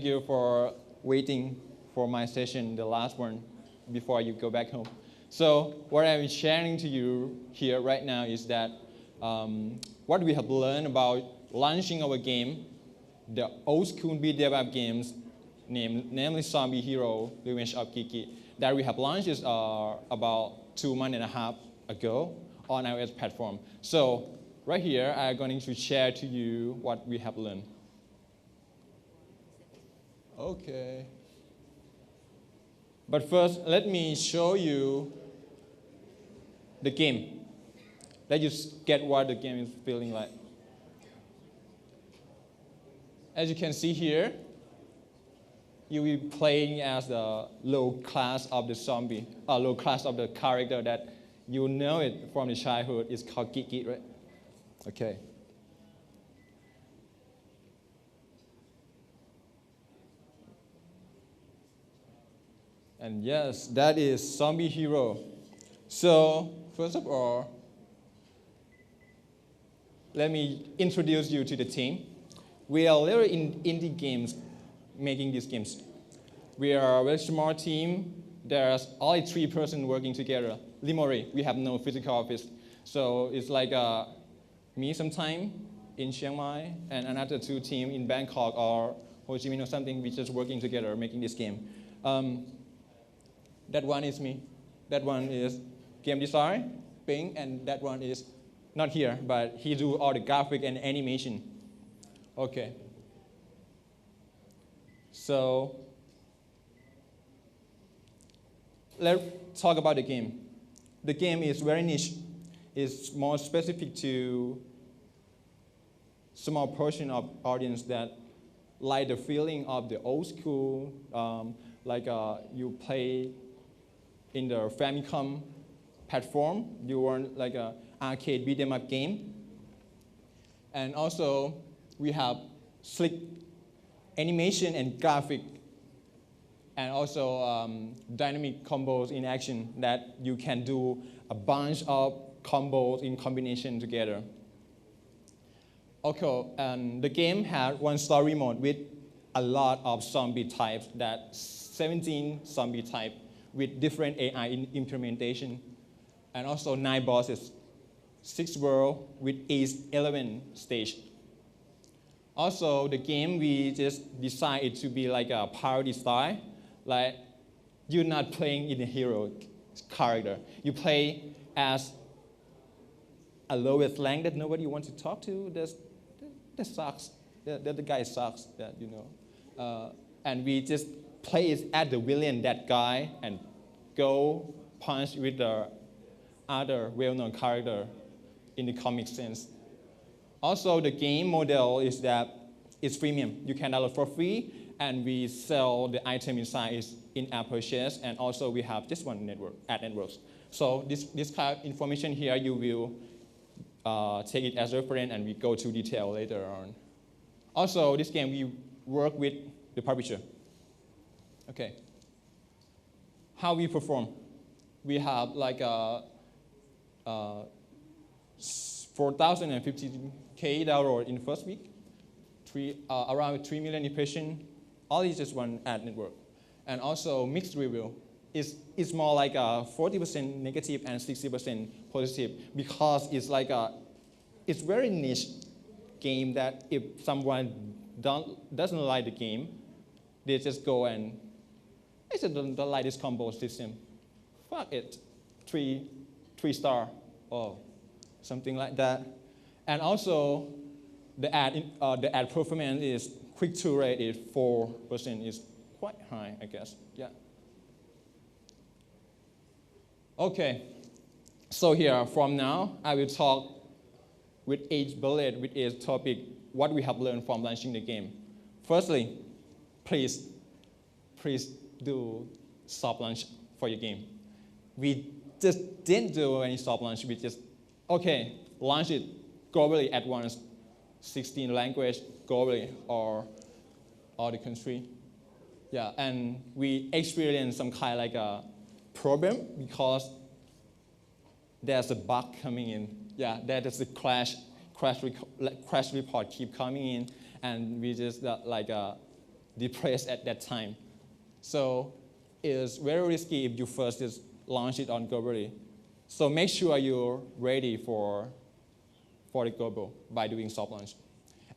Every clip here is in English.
you for waiting for my session, the last one, before you go back home. So what I'm sharing to you here right now is that what we have learned about launching our game, the old school beat 'em up games, namely Zombie Hero, Revenge of Kiki, that we have launched is about 2.5 months ago on iOS platform. So right here, I'm going to share to you what we have learned. Okay. But first, let me show you the game. Let you get what the game is feeling like. As you can see here, you will be playing as the low class of the zombie, low class of the character that you know it from the childhood. It's called Kiki, right? Okay. And yes, that is Zombie Hero. So first of all, let me introduce you to the team. We are little indie games making these games. We are a very small team. There's only 3 persons working together. Limori, we have no physical office. So it's like me sometime in Chiang Mai and another 2 teams in Bangkok or Ho Chi Minh or something. We're just working together making this game. That one is me. That one is game design, Ping, and that one is not here, but he do all the graphic and animation. Okay. So let's talk about the game. The game is very niche. It's more specific to small portion of audience that like the feeling of the old school, you play in the Famicom platform. You want like an arcade beat 'em up game. And also, we have slick animation and graphic, and also dynamic combos in action that you can do a bunch of combos in combination together. Okay, and the game has one story mode with a lot of zombie types, that 17 zombie types with different AI implementation, and also 9 bosses, 6 worlds with 11 stages. Also, the game, we just decided it to be like a parody style. Like, you're not playing in a hero character. You play as a lowest rank that nobody wants to talk to. That sucks. The guy sucks, that you know. And we just play it at the villain, that guy, and go punch with the other well-known character in the comic sense. Also, the game model is that it's freemium. You can download for free, and we sell the item inside is in-app purchase, and also we have this one network, ad networks. So this kind of information here, you will take it as reference, and we go to detail later on. Also, this game, we work with the publisher. Okay. How we perform? We have like 4,050K download in the first week, around 3 million impressions. All is just one ad network. And also mixed review. It's more like 40% negative and 60% positive, because it's like it's very niche game that if someone doesn't like the game, they just go and I just don't like this combo system. Fuck it, three star or something like that. And also the ad performance is click-through rate is 4%, is quite high, I guess. Yeah. Okay. So here from now I will talk with each bullet, with each topic, what we have learned from launching the game. Firstly, please do soft launch for your game. We just didn't do any soft launch. We just, okay, launch it globally at once, 16 languages globally or all the country. Yeah, and we experienced some kind of like a problem because there's a bug coming in. Yeah, that is the crash report keep coming in, and we just depressed at that time. So it's very risky if you first just launch it on globally. So make sure you're ready for the global by doing soft launch.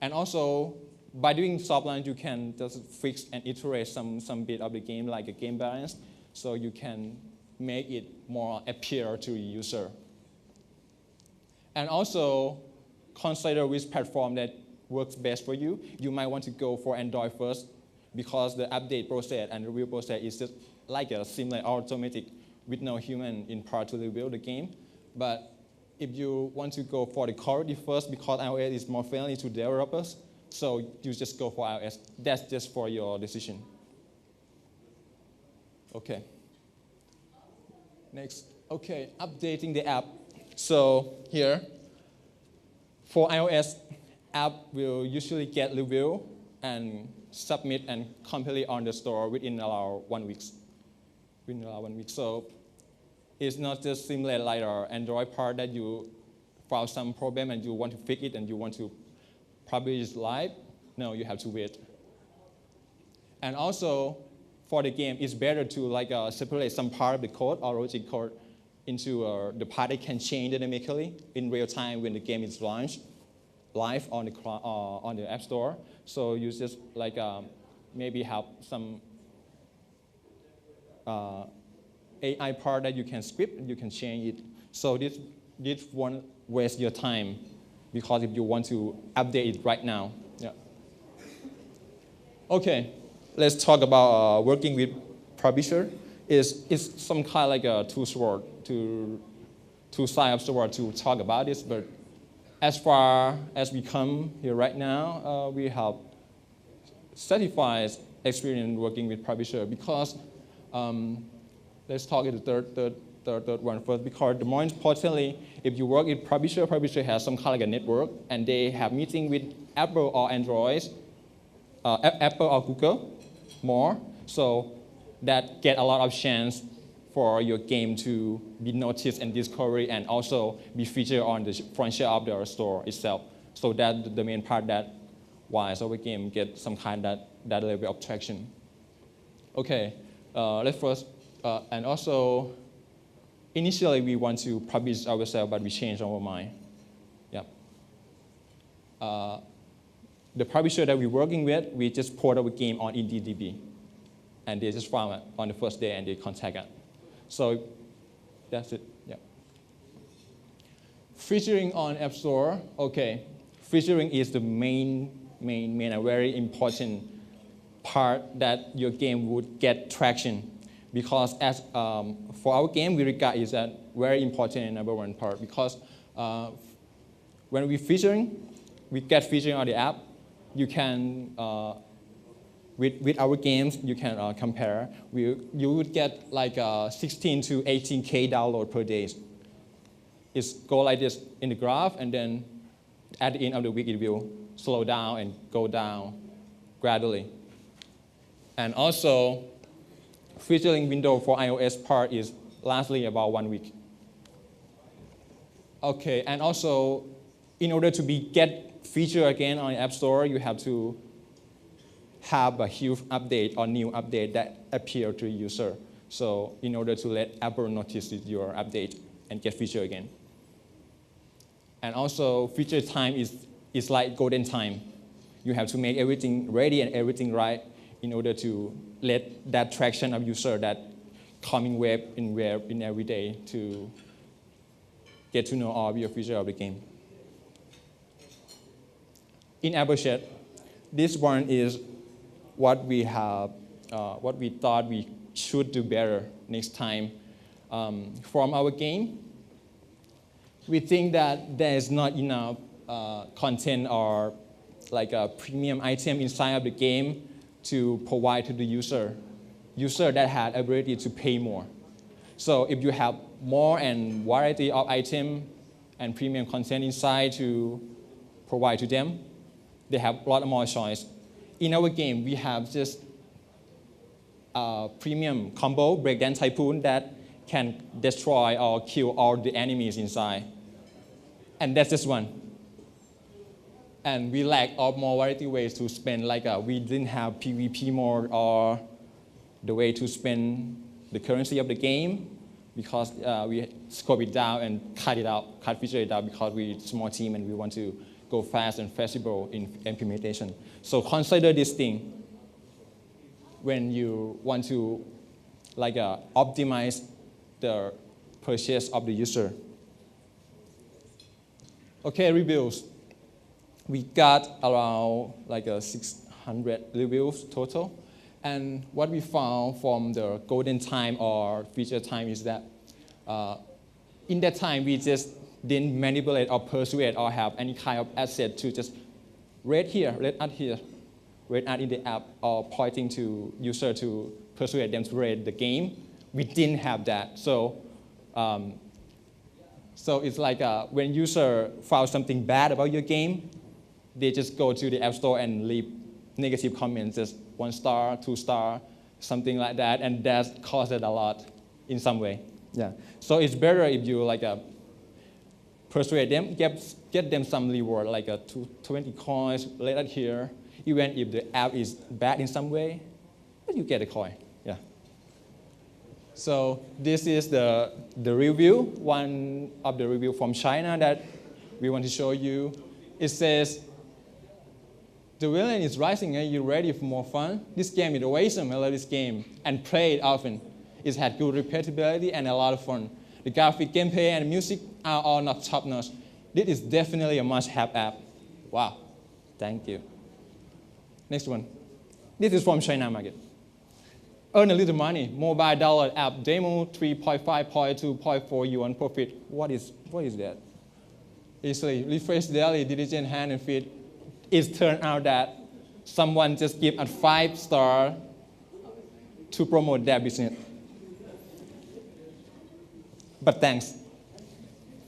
And also, by doing soft launch, you can just fix and iterate some bit of the game, like a game balance, so you can make it more appeal to the user. And also, consider which platform that works best for you. You might want to go for Android first, because the update process and review process is just like a similar automatic with no human in part to review the game. But if you want to go for the quality first, because iOS is more friendly to developers, so you just go for iOS. That's just for your decision. Okay. Next. Okay, updating the app. So here, for iOS, app will usually get review and submit and complete on the store within about 1 week. So it's not just similar like our Android part that you found some problem and you want to fix it and you want to publish live. No, you have to wait. And also, for the game, it's better to separate some part of the code or logic code into the part that can change dynamically in real time when the game is launched live on the App Store. So you just maybe have some AI part that you can script and you can change it. So this won't waste your time, because if you want to update it right now. Yeah. Okay, let's talk about working with publisher. It's some kind like a two-sword, two sides of the sword to talk about this, but as far as we come here right now, we have certified experience working with publisher, because let's talk at the third one first, because the more importantly, if you work with publisher has some kind of like a network, and they have meeting with Apple or Android, Apple or Google more, so that get a lot of chance for your game to be noticed and discovered and also be featured on the front shelf of the store itself. So that's the main part that why our game get some kind of that level of traction. Okay, let's first, and also initially we want to publish ourselves, but we changed our mind. Yeah. The publisher that we're working with, we just port our game on IndieDB, and they just found it on the first day and they contact us. So that's it. Yeah. Featuring on App Store. Okay, featuring is the main and very important part that your game would get traction, because as for our game, we regard it as a very important and number one part, because when we get featuring on the app, you can with our games, you can compare. You would get like 16 to 18K download per day. It's go like this in the graph, and then at the end of the week, it will slow down and go down gradually. And also, featuring window for iOS part is lastly about 1 week. Okay, and also, in order to get featured again on the App Store, you have to have a huge update or new update that appear to the user. So in order to let Apple notice your update and get featured again. And also feature time is like golden time. You have to make everything ready and everything right in order to let that traction of user, that coming web in every day to get to know all of your features of the game. In Apple Chat, this one is what we have, what we thought we should do better next time. From our game, we think that there is not enough content or like a premium item inside of the game to provide to the user that had ability to pay more. So if you have more and variety of item and premium content inside to provide to them, they have a lot more choice. In our game, we have just a premium combo, Breakdance Typhoon, that can destroy or kill all the enemies inside. And that's just one. And we lack of more variety ways to spend, like we didn't have PvP mode or the way to spend the currency of the game, because we scope it down and cut feature it out because we're a small team and we want to go fast and flexible in implementation. So consider this thing when you want to optimize the purchase of the user. Okay, reviews. We got around 600 reviews total. And what we found from the golden time or feature time is that in that time, we just didn't manipulate or persuade or have any kind of asset to just rate here, rate ad in the app, or pointing to user to persuade them to rate the game. We didn't have that. So it's like when user found something bad about your game, they just go to the App Store and leave negative comments, just 1 star, 2 star, something like that, and that caused it a lot in some way. Yeah. So it's better if you persuade them, get them some reward, 20 coins, let it here, even if the app is bad in some way, but you get a coin. Yeah. So this is the review, one of the review from China that we want to show you. It says, the villain is rising. Are you ready for more fun? This game is awesome. I love this game and play it often. It's had good repeatability and a lot of fun. The graphic, gameplay, and music are all not top-notch. This is definitely a must-have app. Wow. Thank you. Next one. This is from China market. Earn a little money. Mobile download app demo 3.5.2.4 yuan profit. What is that? Easily refresh daily, diligent hand and feet. It turned out that someone just gave a 5-star to promote their business. But thanks.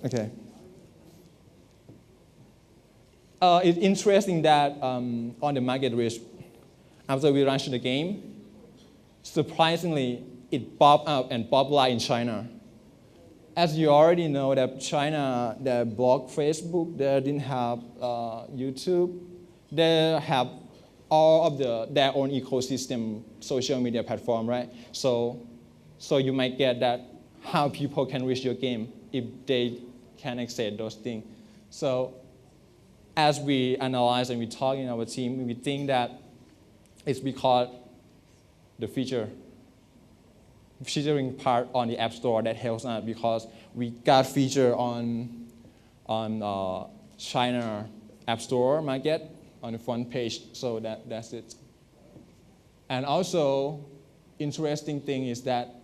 Okay. It's interesting that on the market risk, after we launched the game, surprisingly, it popped up and popular in China. As you already know, that China, they blocked Facebook, they didn't have YouTube, they have all of their own ecosystem, social media platform, right? So you might get that how people can reach your game if they can access those things. So as we analyze and we talk in our team, we think that it's because the featuring part on the App Store that helps us, because we got feature on China App Store market on the front page, so that's it. And also, interesting thing is that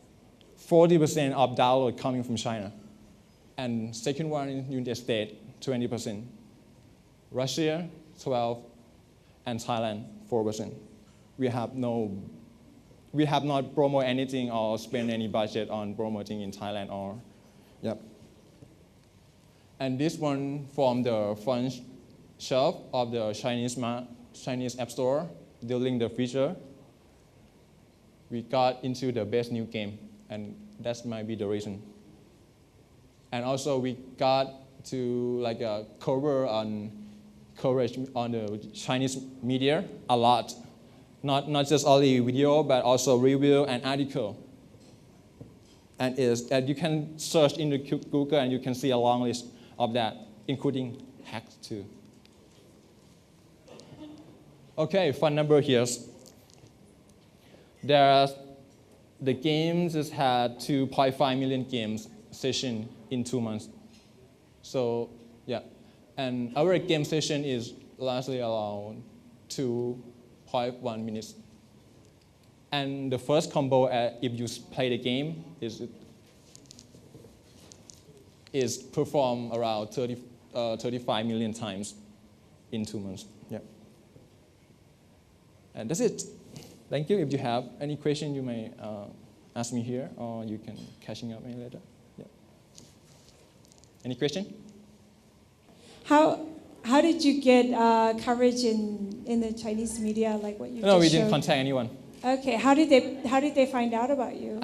40% of download coming from China, and second one in United States, 20%. Russia, 12%, and Thailand, 4%. We have not promoted anything or spent any budget on promoting in Thailand or, yep. And this one from the front shelf of the Chinese App Store during the feature, we got into the best new game, and that might be the reason. And also we got to coverage on the Chinese media a lot. Not just only video, but also review and article. And you can search in the Google and you can see a long list of that, including hacks too. Okay, fun number here. The games just had 2.5 million games session in 2 months. So yeah, and our game session is largely around 2.1 minutes. And the first combo, if you play the game, is performed around 35 million times in 2 months. Yeah. And that's it. Thank you. If you have any question, you may ask me here, or you can catching up me later. Yeah. Any question? How did you get coverage in the Chinese media, like what you just showed? No, we didn't contact anyone. Okay, how did they find out about you?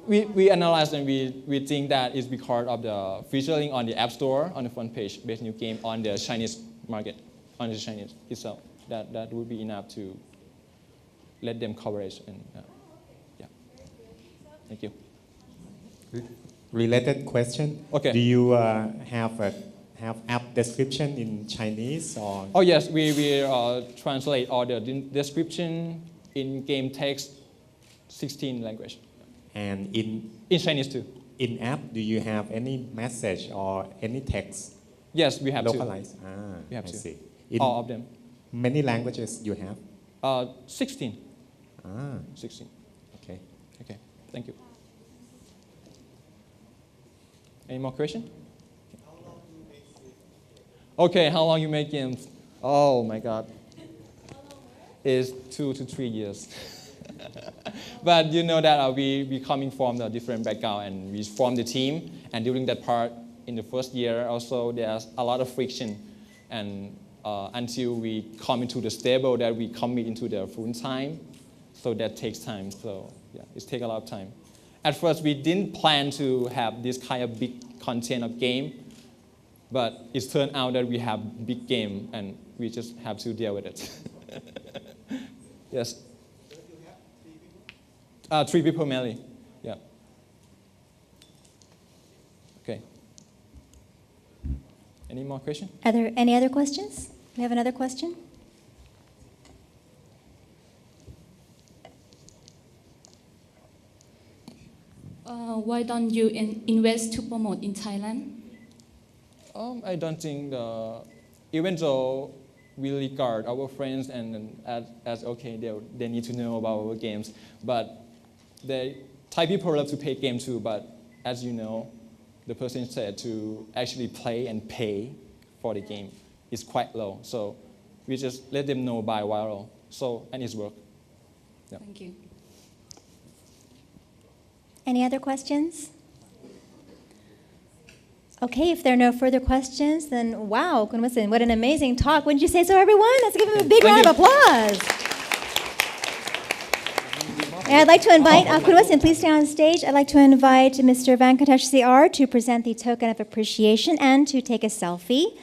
We analyzed and we think that it's because of the featuring on the App Store on the front page, best new game on the Chinese market. on the Chinese itself. That would be enough to let them coverage. And yeah, thank you. Related question. Okay. Do you have app description in Chinese or? Oh yes, we translate all the description in game text, 16 language. And in Chinese too. In app, do you have any message or any text? Yes, we have localized? We have I to. see. In All of them. many languages you have? 16. 16. Okay. Okay, thank you. Any more questions? Okay, how long you make games? Oh my God. It's 2 to 3 years. But you know that we coming from a different background and we formed the team. And during that part, in the first year also, there's a lot of friction. And until we come into the stable that we commit into the full time. So that takes time. So yeah, it takes a lot of time. At first, we didn't plan to have this kind of big content of game. But it turned out that we have big game and we just have to deal with it. Yes. So you have 3 people? 3 people mainly. Yeah. Okay. Any more questions? Are there any other questions? We have another question. Why don't you invest to promote in Thailand? I don't think even though we regard our friends and as okay, they need to know about our games, but Thai people love to play games too. But as you know, the person said to actually play and pay for the game is quite low. So we just let them know by viral. So and it's work. Yeah. Thank you. Any other questions? Okay, if there are no further questions, then wow, Kun Wasin, what an amazing talk. Wouldn't you say so, everyone? Let's give him a big round of applause. And I'd like to invite, Kun Wasin, please stay on stage. I'd like to invite Mr. Venkatesh CR to present the token of appreciation and to take a selfie.